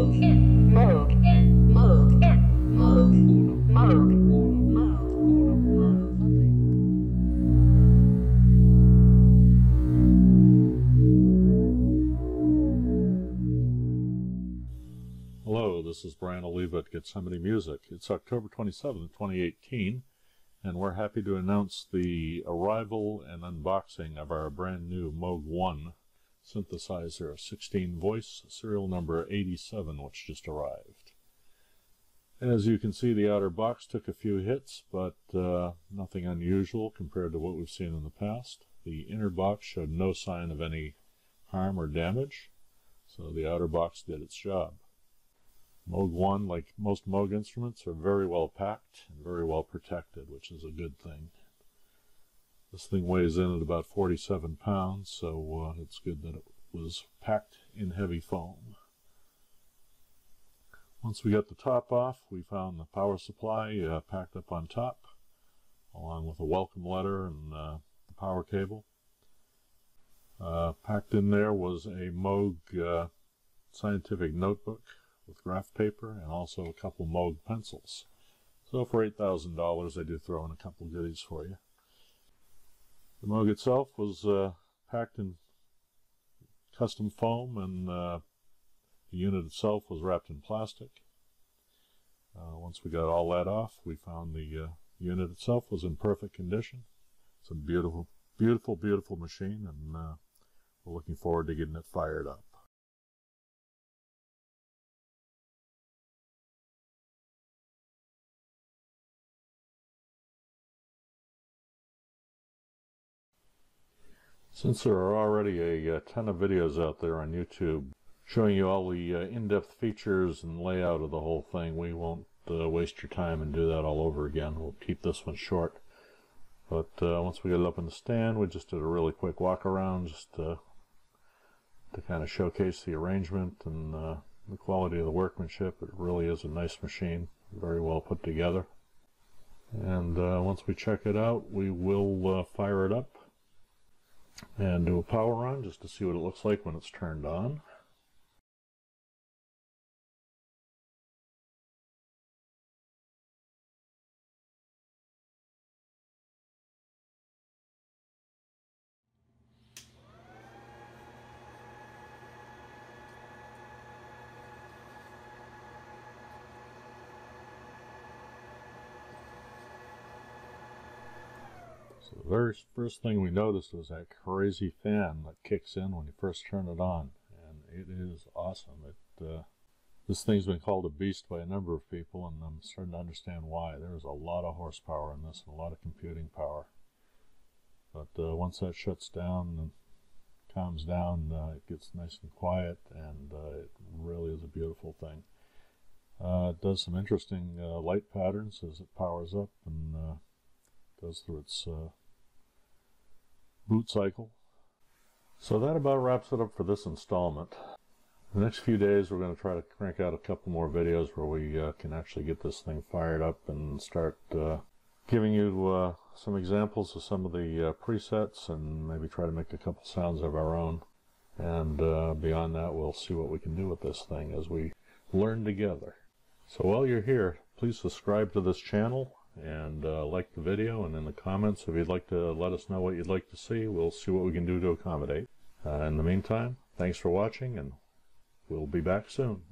Hello, this is Brian Oliva at Getsemani Music. It's October 27th, 2018, and we're happy to announce the arrival and unboxing of our brand new Moog One synthesizer, 16 voice, serial number 87, which just arrived. As you can see, the outer box took a few hits, but nothing unusual compared to what we've seen in the past. The inner box showed no sign of any harm or damage, so the outer box did its job. Moog One, like most Moog instruments, are very well packed and very well protected, which is a good thing. This thing weighs in at about 47 pounds, so it's good that it was packed in heavy foam. Once we got the top off, we found the power supply packed up on top, along with a welcome letter and the power cable. Packed in there was a Moog scientific notebook with graph paper and also a couple Moog pencils. So for $8,000 I do throw in a couple goodies for you. The Moog itself was packed in custom foam, and the unit itself was wrapped in plastic. Once we got all that off, we found the unit itself was in perfect condition. It's a beautiful, beautiful, beautiful machine, and we're looking forward to getting it fired up. Since there are already a ton of videos out there on YouTube showing you all the in-depth features and layout of the whole thing, we won't waste your time and do that all over again. We'll keep this one short. But once we get it up in the stand, we just did a really quick walk around just to kind of showcase the arrangement and the quality of the workmanship. It really is a nice machine, very well put together. And once we check it out, we will fire it up and do a power run just to see what it looks like when it's turned on. So the very first thing we noticed was that crazy fan that kicks in when you first turn it on, and it is awesome. This thing's been called a beast by a number of people, and I'm starting to understand why. There's a lot of horsepower in this and a lot of computing power. But once that shuts down and calms down, it gets nice and quiet, and it really is a beautiful thing. It does some interesting light patterns as it powers up and goes through its boot cycle. So that about wraps it up for this installment. The next few days we're going to try to crank out a couple more videos where we can actually get this thing fired up and start giving you some examples of some of the presets, and maybe try to make a couple sounds of our own. And beyond that, we'll see what we can do with this thing as we learn together. So while you're here, please subscribe to this channel and like the video, and in the comments if you'd like to let us know what you'd like to see, we'll see what we can do to accommodate. In the meantime, thanks for watching, and we'll be back soon.